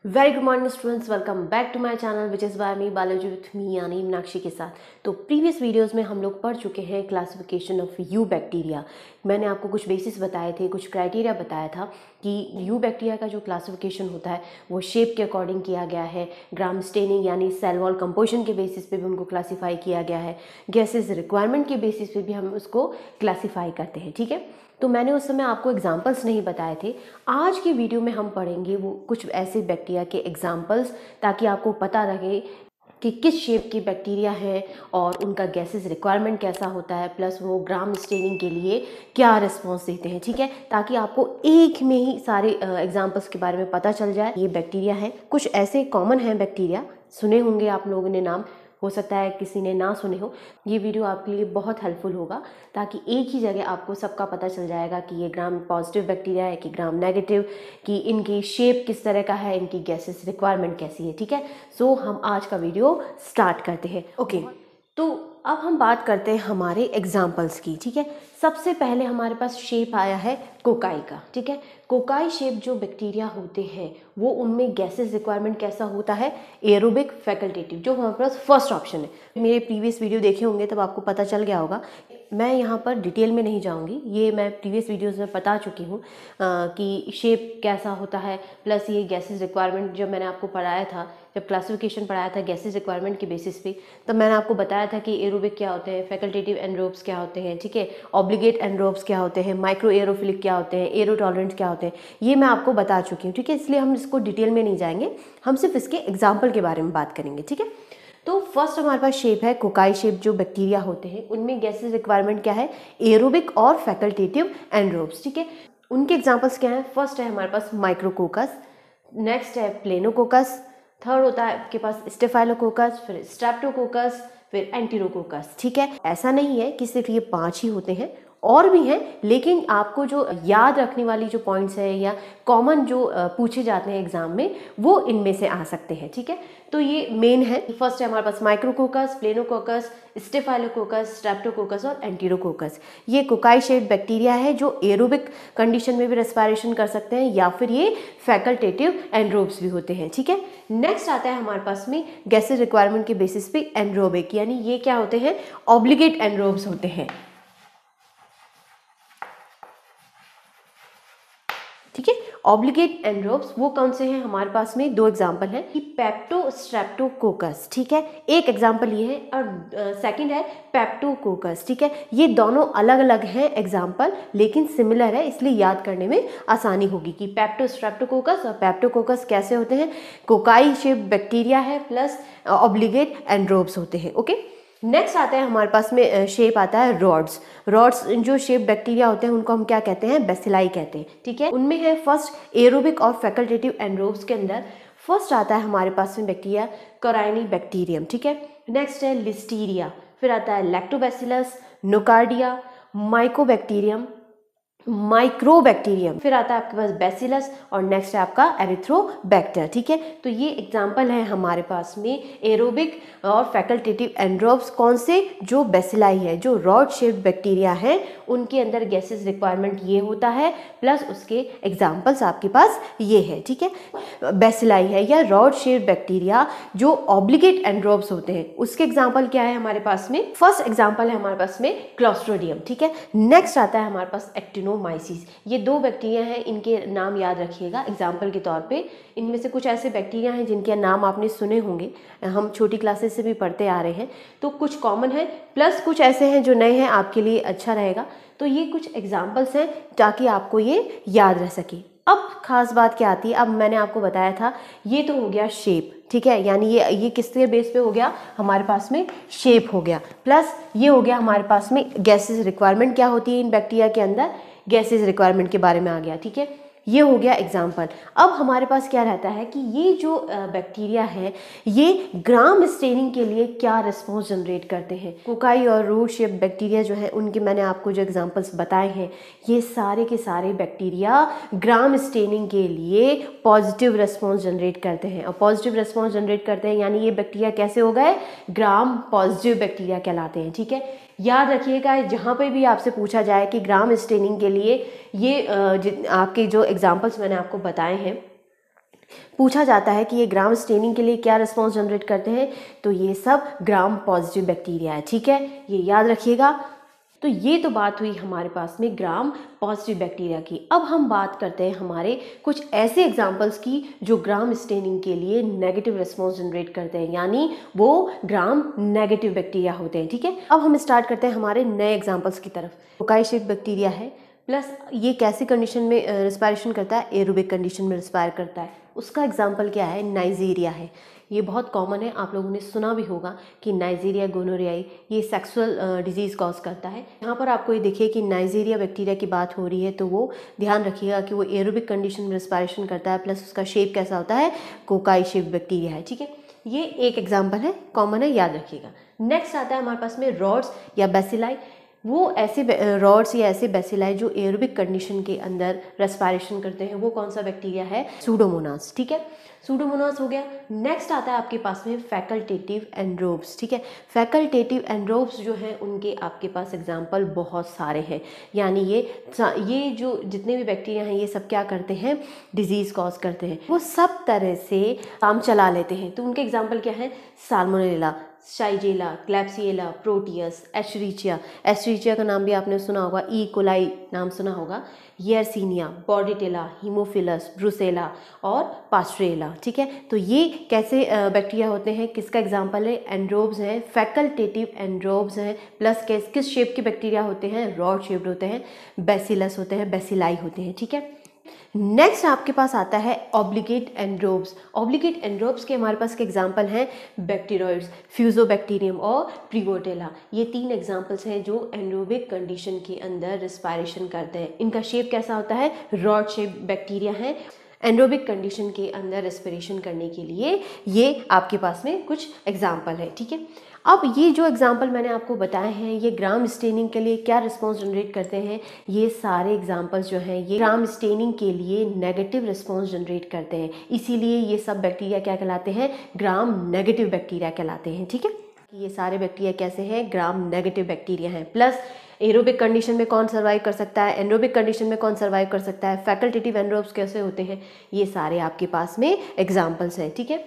Very good morning students, welcome back to my channel which is by me biology with me यानी मीनाक्षी के साथ। तो previous videos में हम लोग पढ़ चुके हैं क्लासिफिकेशन ऑफ यू बैक्टीरिया। मैंने आपको कुछ बेसिस बताए थे, कुछ क्राइटेरिया बताया था कि यू बैक्टीरिया का जो क्लासिफिकेशन होता है वो शेप के अकॉर्डिंग किया गया है, ग्राम स्टेनिंग यानी सेल वॉल कंपोजिशन के बेसिस पे भी उनको क्लासीफाई किया गया है, गैसेज रिक्वायरमेंट के बेसिस पे भी हम उसको क्लासीफाई करते हैं। ठीक है, तो मैंने उस समय आपको एग्जाम्पल्स नहीं बताए थे। आज की वीडियो में हम पढ़ेंगे वो कुछ ऐसे बैक्टीरिया के एग्जाम्पल्स, ताकि आपको पता रहे कि किस शेप की बैक्टीरिया है और उनका गैसेस रिक्वायरमेंट कैसा होता है, प्लस वो ग्राम स्टेनिंग के लिए क्या रिस्पॉन्स देते हैं। ठीक है, ताकि आपको एक में ही सारे एग्जाम्पल्स के बारे में पता चल जाए। ये बैक्टीरिया है, कुछ ऐसे कॉमन हैं बैक्टीरिया, सुने होंगे आप लोगों ने नाम, हो सकता है किसी ने ना सुने हो। ये वीडियो आपके लिए बहुत हेल्पफुल होगा, ताकि एक ही जगह आपको सबका पता चल जाएगा कि ये ग्राम पॉजिटिव बैक्टीरिया है कि ग्राम नेगेटिव, कि इनकी शेप किस तरह का है, इनकी गैसेस रिक्वायरमेंट कैसी है। ठीक है, सो हम आज का वीडियो स्टार्ट करते हैं। ओके, तो अब हम बात करते हैं हमारे एग्जाम्पल्स की। ठीक है, सबसे पहले हमारे पास शेप आया है कोकाई का। ठीक है, कोकाई शेप जो बैक्टीरिया होते हैं वो उनमें गैसेस रिक्वायरमेंट कैसा होता है, एरोबिक फैकल्टेटिव, जो हमारे पास फर्स्ट ऑप्शन है। मेरे प्रीवियस वीडियो देखे होंगे तब आपको पता चल गया होगा, मैं यहाँ पर डिटेल में नहीं जाऊँगी, ये मैं प्रीवियस वीडियोस में बता चुकी हूँ कि शेप कैसा होता है, प्लस ये गैसेस रिक्वायरमेंट जब मैंने आपको पढ़ाया था, जब क्लासिफिकेशन पढ़ाया था गैसेस रिक्वायरमेंट के बेसिस पे, तब मैंने आपको बताया था कि एरोबिक क्या होते हैं, फैकल्टेटिव एनरोब्स क्या होते हैं, ठीक है, ऑब्लिगेट एनरोब्स क्या होते हैं, माइक्रो एरोफिलिक क्या होते हैं, एरो टॉलरेंट क्या होते हैं, ये मैं आपको बता चुकी हूँ। ठीक है, इसलिए हम इसको डिटेल में नहीं जाएंगे, हम सिर्फ इसके एग्जाम्पल के बारे में बात करेंगे। ठीक है, तो फर्स्ट हमारे पास शेप है कोकाई शेप। जो बैक्टीरिया होते हैं उनमें गैसेस रिक्वायरमेंट क्या है, एरोबिक और फैकल्टेटिव एनरोब्स। ठीक है, उनके एग्जांपल्स क्या हैं, फर्स्ट है हमारे पास माइक्रोकोकस, नेक्स्ट है प्लेनोकोकस, थर्ड होता है आपके पास स्टेफाइलोकोकस, फिर स्ट्रेप्टोकोकस, फिर एंटीरोकोकस। ठीक है, ऐसा नहीं है कि सिर्फ ये 5 ही होते हैं, और भी हैं, लेकिन आपको जो याद रखने वाली जो पॉइंट्स है या कॉमन जो पूछे जाते हैं एग्जाम में, वो इनमें से आ सकते हैं। ठीक है, तो ये मेन है। फर्स्ट है हमारे पास माइक्रोकोकस, प्लेनोकोकस, स्टेफाइलोकोकस, स्ट्रेप्टोकोकस और एंटीरोकोकस। ये कोकाई शेप बैक्टीरिया है जो एरोबिक कंडीशन में भी रेस्पिरेशन कर सकते हैं, या फिर ये फैकल्टेटिव एनरोब्स भी होते हैं। ठीक है, नेक्स्ट आता है हमारे पास में गैसेस रिक्वायरमेंट के बेसिस पे एनरोबिक, यानी ये क्या होते हैं, ऑब्लिगेट एनरोब्स होते हैं। ठीक है, ऑब्लिगेट एनरोब्स वो कौन से हैं, हमारे पास में 2 एग्जांपल हैं कि पेप्टो स्ट्रेप्टोकोकस। ठीक है, एक एग्जांपल ये है और सेकंड है पेप्टोकोकस। ठीक है, ये दोनों अलग अलग हैं एग्जांपल, लेकिन सिमिलर है, इसलिए याद करने में आसानी होगी कि पेप्टो स्ट्रेप्टोकोकस और पेप्टोकोकस कैसे होते हैं। कोकाई शेप बैक्टीरिया है प्लस ऑब्लिगेट एनरोब्स होते हैं। ओके, नेक्स्ट आता है हमारे पास में शेप आता है रॉड्स। रॉड्स जो शेप बैक्टीरिया होते हैं उनको हम क्या कहते हैं, बेसिलाई कहते हैं। ठीक है, उनमें है फर्स्ट एरोबिक और फैकल्टेटिव एनरोब्स के अंदर फर्स्ट आता है हमारे पास में बैक्टीरिया कोराइनी बैक्टीरियम। ठीक है, नेक्स्ट है लिस्टीरिया, फिर आता है लैक्टोबैसिलस, नोकार्डिया, माइकोबैक्टीरियम, माइक्रोबैक्टीरियम, फिर आता है आपके पास बैसिलस और नेक्स्ट है आपका एरिथ्रोबैक्टर। ठीक है, तो ये एग्जांपल है हमारे पास में एरोबिक और फैकल्टेटिव एनरोब्स, कौन से, जो बेसिलाई है, जो रॉड शेप्ड बैक्टीरिया है, उनके अंदर गैसेस रिक्वायरमेंट ये होता है, प्लस उसके एग्जांपल्स आपके पास ये है। ठीक है, बेसिलाई है या रॉड शेप्ड बैक्टीरिया जो ऑब्लिगेट एनरोब्स होते हैं, उसके एग्जांपल क्या है हमारे पास में, फर्स्ट एग्जांपल है हमारे पास में क्लोस्ट्रिडियम। ठीक है, नेक्स्ट आता है हमारे पास एक्टिनोमाइसिस। ये 2 बैक्टीरिया हैं, इनके नाम याद रखिएगा एग्जाम्पल के तौर पे। इनमें से कुछ ऐसे बैक्टीरिया हैं जिनके नाम आपने सुने होंगे, हम छोटी क्लासेस से भी पढ़ते आ रहे हैं, तो कुछ कॉमन है प्लस कुछ ऐसे हैं जो नए हैं, आपके लिए अच्छा रहेगा। तो ये कुछ एग्जाम्पल्स हैं ताकि आपको ये याद रह सके। अब खास बात क्या आती है, अब मैंने आपको बताया था ये तो हो गया शेप। ठीक है, यानी ये किसके बेस पे हो गया, हमारे पास में शेप हो गया, प्लस ये हो गया हमारे पास में गैसेस रिक्वायरमेंट क्या होती है इन बैक्टीरिया के अंदर, गैसेस रिक्वायरमेंट के बारे में आ गया। ठीक है, ये हो गया एग्जाम्पल। अब हमारे पास क्या रहता है कि ये जो बैक्टीरिया है ये ग्राम स्टेनिंग के लिए क्या रिस्पॉन्स जनरेट करते हैं। कोकाई और रूट शेप बैक्टीरिया जो है उनके मैंने आपको जो एग्जांपल्स बताए हैं, ये सारे के सारे बैक्टीरिया ग्राम स्टेनिंग के लिए पॉजिटिव रिस्पॉन्स जनरेट करते हैं। और पॉजिटिव रिस्पॉन्स जनरेट करते हैं यानी ये बैक्टीरिया कैसे हो गए, ग्राम पॉजिटिव बैक्टीरिया कहलाते हैं। ठीक है, याद रखिएगा जहाँ पे भी आपसे पूछा जाए कि ग्राम स्टेनिंग के लिए ये आपके जो एग्जांपल्स मैंने आपको बताए हैं, पूछा जाता है कि ये ग्राम स्टेनिंग के लिए क्या रिस्पॉन्स जनरेट करते हैं, तो ये सब ग्राम पॉजिटिव बैक्टीरिया है। ठीक है, ये याद रखिएगा। तो ये तो बात हुई हमारे पास में ग्राम पॉजिटिव बैक्टीरिया की। अब हम बात करते हैं हमारे कुछ ऐसे एग्जांपल्स की जो ग्राम स्टेनिंग के लिए नेगेटिव रिस्पॉन्स जनरेट करते हैं, यानी वो ग्राम नेगेटिव बैक्टीरिया होते हैं। ठीक है, अब हम स्टार्ट करते हैं हमारे नए एग्जांपल्स की तरफ। कोकाई शेप बैक्टीरिया है, प्लस ये कैसी कंडीशन में रिस्पायरेशन करता है, एरोबिक कंडीशन में रिस्पायर करता है। उसका एग्जाम्पल क्या है, नाइजीरिया है। ये बहुत कॉमन है, आप लोगों ने सुना भी होगा कि नाइजीरिया गोनोरियाई ये सेक्सुअल डिजीज़ कॉज करता है। यहाँ पर आपको ये देखिए कि नाइजीरिया बैक्टीरिया की बात हो रही है, तो वो ध्यान रखिएगा कि वो एरोबिक कंडीशन में रिस्पायरेशन करता है, प्लस उसका शेप कैसा होता है, कोकाई शेप बैक्टीरिया है। ठीक है, ये एक एग्जाम्पल है, कॉमन है, याद रखिएगा। नेक्स्ट आता है हमारे पास में रॉड्स या बेसिलाई। वो ऐसे रॉड्स या ऐसे बेसिलाई जो एरोबिक कंडीशन के अंदर रेस्पायरेशन करते हैं, वो कौन सा बैक्टीरिया है, सूडोमोनास। ठीक है, सूडोमोनास हो गया। नेक्स्ट आता है आपके पास में फैकल्टेटिव एनरोब्स। ठीक है, फैकल्टेटिव एनरोब्स जो हैं उनके आपके पास एग्जाम्पल बहुत सारे हैं, यानी ये जो जितने भी बैक्टीरिया हैं ये सब क्या करते हैं, डिजीज़ कॉज करते हैं, वो सब तरह से काम चला लेते हैं। तो उनके एग्जाम्पल क्या है, साल्मोनेला, शाइजेला, क्लैप्सिएला, प्रोटियस, एस्चरिचिया का नाम भी आपने सुना होगा, ई कोलाई नाम सुना होगा, येरसीनिया, बॉर्डिटेला, हीमोफिलस, ब्रुसेला और पास्ट्रेला। ठीक है, तो ये कैसे बैक्टीरिया होते हैं, किसका एग्जांपल है, एंड्रोब्स हैं, फैकल्टेटिव एंड्रोब्स हैं, प्लस किस शेप के बैक्टीरिया होते हैं, रॉड शेप्ड होते हैं, बेसिलस होते हैं, बेसिलाई होते हैं। ठीक है, नेक्स्ट आपके पास आता है ऑब्लिगेट एंड्रोब्स। ऑब्लिगेट एंड्रोब्स के हमारे पास के एग्जांपल हैं बैक्टीरियोइड्स, फ्यूजोबैक्टीरियम और प्रीवोटेला। ये 3 एग्जांपल्स हैं जो एंड्रोबिक कंडीशन के अंदर रिस्पायरेशन करते हैं। इनका शेप कैसा होता है, रॉड शेप बैक्टीरिया है। एंड्रोबिक कंडीशन के अंदर रेस्पिरेशन करने के लिए ये आपके पास में कुछ एग्जाम्पल है। ठीक है, अब ये जो एग्जाम्पल मैंने आपको बताए हैं ये ग्राम स्टेनिंग के लिए क्या रिस्पॉन्स जनरेट करते हैं, ये सारे एग्जाम्पल्स जो हैं ये ग्राम स्टेनिंग के लिए नेगेटिव रिस्पॉन्स जनरेट करते हैं। इसीलिए ये सब बैक्टीरिया क्या कहलाते हैं, ग्राम नेगेटिव बैक्टीरिया कहलाते हैं। ठीक है, ये सारे बैक्टीरिया कैसे हैं, ग्राम नेगेटिव बैक्टीरिया हैं। प्लस एरोबिक कंडीशन में कौन सर्वाइव कर सकता है, एनरोबिक कंडीशन में कौन सर्वाइव कर सकता है, फैकल्टेटिव एनरोब्स कैसे होते हैं, ये सारे आपके पास में एग्जाम्पल्स हैं। ठीक है,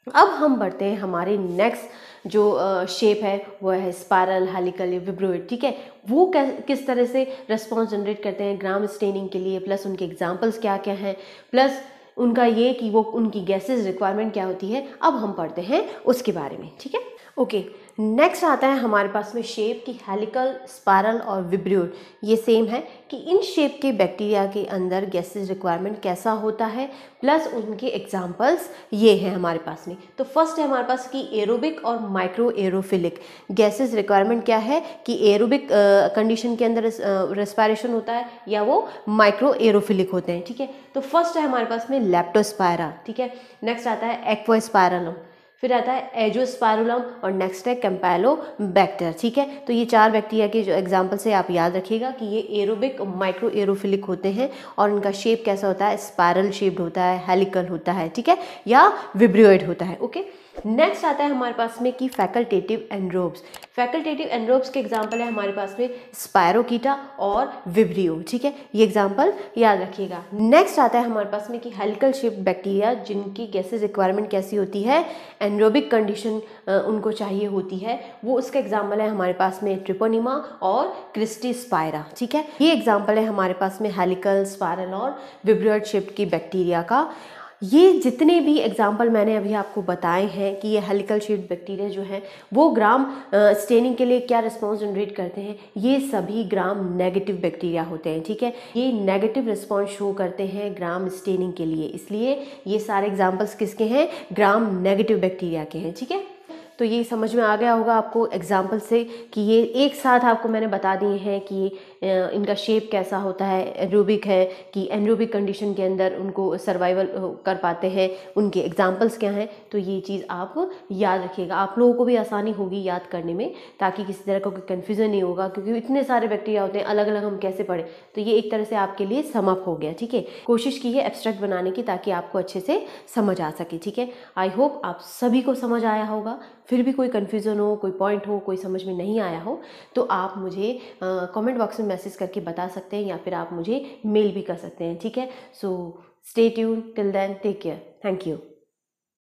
अब हम बढ़ते हैं हमारे नेक्स्ट जो शेप है वो है स्पायरल, हेलिकल, विब्रोइड। ठीक है, वो किस तरह से रिस्पॉन्स जनरेट करते हैं ग्राम स्टेनिंग के लिए, प्लस उनके एग्जाम्पल्स क्या क्या हैं, प्लस उनका ये कि वो उनकी गैसेस रिक्वायरमेंट क्या होती है, अब हम पढ़ते हैं उसके बारे में। ठीक है, ओके, नेक्स्ट आता है हमारे पास में शेप की हेलिकल, स्पायरल और विब्रियोइड। ये सेम है कि इन शेप के बैक्टीरिया के अंदर गैसेस रिक्वायरमेंट कैसा होता है, प्लस उनके एग्जांपल्स ये हैं हमारे पास में। तो फर्स्ट है हमारे पास कि एरोबिक और माइक्रो एरोफिलिक गैसेस रिक्वायरमेंट क्या है, कि एरोबिक कंडीशन के अंदर रेस्पायरेशन होता है या वो माइक्रो एरोफिलिक होते हैं। ठीक है, तो फर्स्ट है हमारे पास में लेप्टोस्पायरा। ठीक है, नेक्स्ट आता है एक्वास्पायरलम, फिर आता है एजोस्पायरुलम और नेक्स्ट है कैम्पैलोबैक्टर। ठीक है, तो ये 4 बैक्टीरिया के जो एग्जांपल्स है आप याद रखिएगा कि ये एरोबिक माइक्रो एरोफिलिक होते हैं और इनका शेप कैसा होता है, स्पायरल शेप्ड होता है, हेलिकल होता है। ठीक है, या विब्रियोइड होता है। ओके, नेक्स्ट आता है हमारे पास में कि फैकल्टेटिव एनरोब्स। फैकल्टेटिव एनरोब्स के एग्जांपल है हमारे पास में स्पायरोकीटा और विब्रियो। ठीक है, ये एग्जांपल याद रखिएगा। नेक्स्ट आता है हमारे पास में कि हेलिकल शेप्ड बैक्टीरिया जिनकी गैसेस रिक्वायरमेंट कैसी होती है, एनरोबिक कंडीशन उनको चाहिए होती है, वो उसका एग्जांपल है हमारे पास में ट्रिपोनिमा और क्रिस्टीस्पायरा। ठीक है, ये एग्जांपल है हमारे पास में हेलिकल, स्पायरल और विब्रियोइड शेप्ड की बैक्टीरिया का। ये जितने भी एग्जाम्पल मैंने अभी आपको बताए हैं कि ये हेलिकल शेप्ड बैक्टीरिया जो है वो ग्राम स्टेनिंग के लिए क्या रिस्पॉन्स जनरेट करते हैं, ये सभी ग्राम नेगेटिव बैक्टीरिया होते हैं। ठीक है, ये नेगेटिव रिस्पॉन्स शो करते हैं ग्राम स्टेनिंग के लिए, इसलिए ये सारे एग्जाम्पल्स किसके हैं, ग्राम नेगेटिव बैक्टीरिया के हैं। ठीक है, तो ये समझ में आ गया होगा आपको एग्जाम्पल से कि ये एक साथ आपको मैंने बता दिए हैं कि इनका शेप कैसा होता है, एरोबिक है कि एनरोबिक कंडीशन के अंदर उनको सर्वाइवल कर पाते हैं, उनके एग्जाम्पल्स क्या हैं। तो ये चीज़ आप याद रखिएगा, आप लोगों को भी आसानी होगी याद करने में, ताकि किसी तरह का कोई कन्फ्यूज़न नहीं होगा, क्योंकि इतने सारे बैक्टीरिया होते हैं, अलग अलग हम कैसे पढ़ें। तो ये एक तरह से आपके लिए सम अप हो गया। ठीक है, कोशिश कीजिए एब्स्ट्रैक्ट बनाने की ताकि आपको अच्छे से समझ आ सके। ठीक है, आई होप आप सभी को समझ आया होगा। फिर भी कोई कन्फ्यूज़न हो, कोई पॉइंट हो, कोई समझ में नहीं आया हो, तो आप मुझे कमेंट बॉक्स में मैसेज करके बता सकते हैं या फिर आप मुझे मेल भी कर सकते हैं। ठीक है, सो Stay tuned. Till then, take care. Thank you.